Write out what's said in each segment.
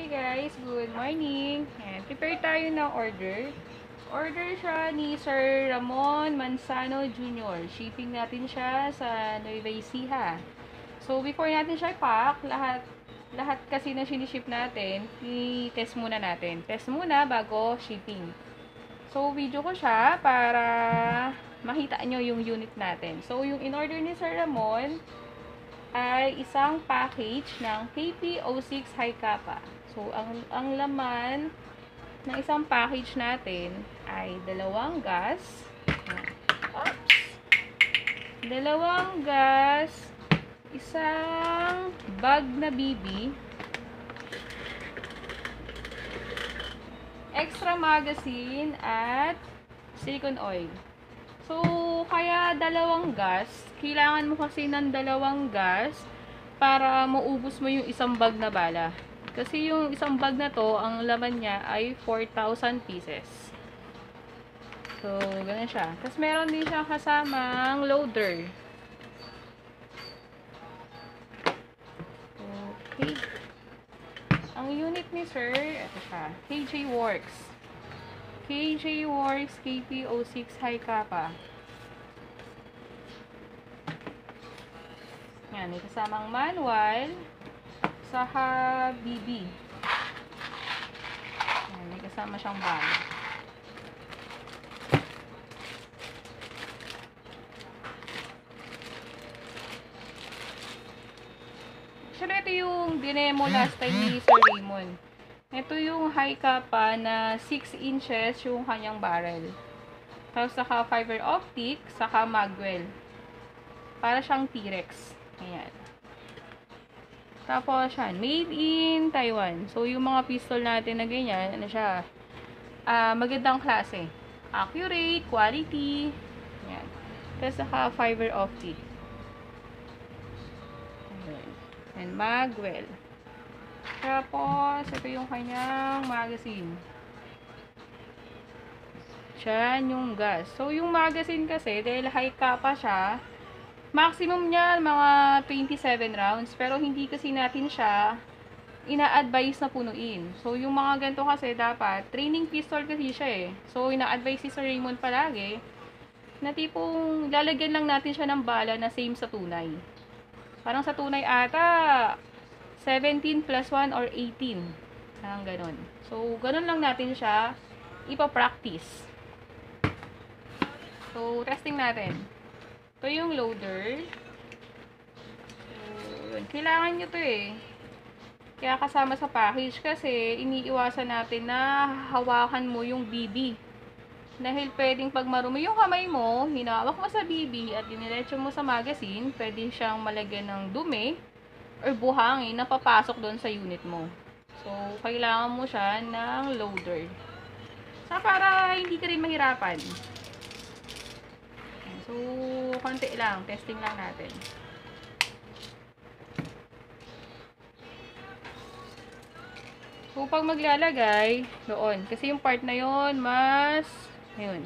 Hi guys, good morning. Ayan, prepare tayo ng order. Order siya ni Sir Ramon Manzano Jr. Shipping natin siya sa Nueva Ecija. So before natin siya i-pack, lahat kasi na siniship natin, i-test muna natin. Test muna bago shipping. So video ko siya para makita nyo yung unit natin. So yung in-order ni Sir Ramon ay isang package ng KP06 High Kappa. So, ang laman ng isang package natin ay dalawang gas. Oops! Dalawang gas, isang bag na BB, extra magazine, at silicone oil. So, kaya dalawang gas, kailangan mo kasi ng dalawang gas para maubos mo yung isang bag na bala. Kasi yung isang bag na to, ang laman niya ay 4,000 pieces. So, ganun siya. Tapos meron din siya kasamang loader. Okay. Ang unit ni Sir, ito siya, KJ Works. KJ Works KP06 High Kappa. Yan, may kasamang manual, saka BB. Yan, may kasama siyang bag. Actually, ito yung dinemo last time ni Sir Raymond. Ito yung high kappa na 6 inches yung kanyang barrel. Tapos saka fiber optic, saka magwell. Para siyang T-Rex. Ayan. Tapos yan, made in Taiwan. So yung mga pistol natin na ganyan, ano siya, magandang klase. Accurate, quality. Ayan. Tapos saka fiber optic. Ayan. And magwell. Tapos, ito yung kanyang magazine. Siyan yung gas. So, yung magazine kasi, dahil high kappa siya, maximum niya mga 27 rounds. Pero, hindi kasi natin siya ina-advise na punuin. So, yung mga ganito kasi, dapat, training pistol kasi siya eh. So, ina-advise si Sir Raymond palagi, na tipong, lalagyan lang natin siya ng bala na same sa tunay. Parang sa tunay ata, 17 plus 1 or 18. Parang ganun. So, ganun lang natin siya ipa-practice. So, testing natin. Ito yung loader. So, yun. Kailangan nyo to eh. Kaya kasama sa package kasi iniiwasan natin na hawakan mo yung BB. Dahil pwedeng pag marumi yung kamay mo, hinawak mo sa BB at diniretso mo sa magazine, pwede siyang malagyan ng dumi or buhangin na papasok doon sa unit mo. So, kailangan mo siya ng loader. Sa para hindi ka rin mahirapan. So, konti lang. Testing lang natin. So, pag maglalagay, doon. Kasi yung part na yon mas, ayun,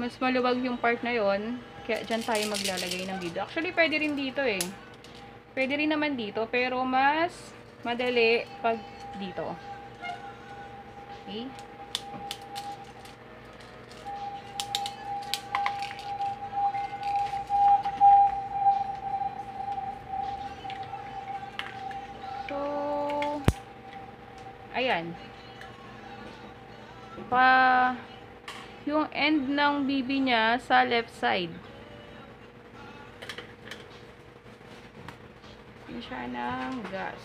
mas maluwag yung part na yon. Kaya dyan tayo maglalagay ng video. Actually, pwede rin dito eh. Pwede rin naman dito, pero mas madali pag dito. Okay. So, ayan. Yung end ng BB niya sa left side. Yun siya ng gas.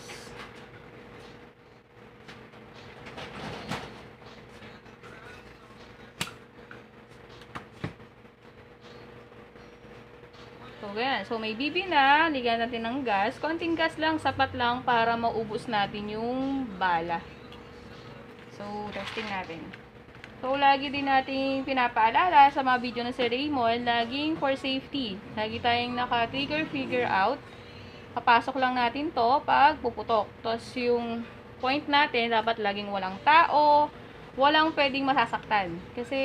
So, ganyan. So, may BB na. Ligyan natin ng gas. Konting gas lang, sapat lang para maubos natin yung bala. So, testing natin. So, lagi din natin pinapaalala sa mga video ng Sir Raymond, laging for safety. Lagi tayong naka-trigger figure out. Papasok lang natin to pag puputok. Tapos, yung point natin, dapat laging walang tao, walang pwedeng masasaktan. Kasi,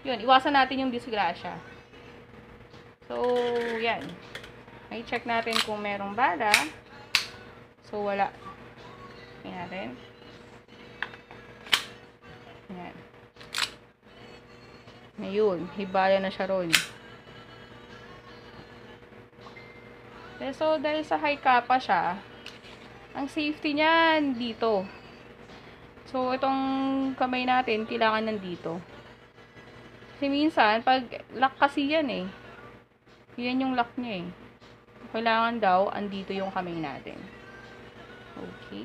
yun, iwasan natin yung disgrasya. So, yan. Ay, check natin kung merong bala. So, wala. Tingnan natin. Ayan. Ngayon, hibala na siya ron. So, dahil sa high kappa siya, ang safety niyan dito. So, itong kamay natin, kailangan nandito. Kasi minsan, pag lock kasi yan eh. Yan yung lock niya eh. Kailangan daw, andito yung kamay natin. Okay.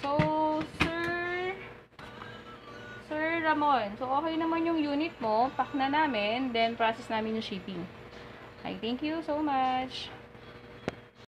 So, Sir Ramon, so okay naman yung unit mo, pack na namin, then process namin yung shipping. Thank you so much.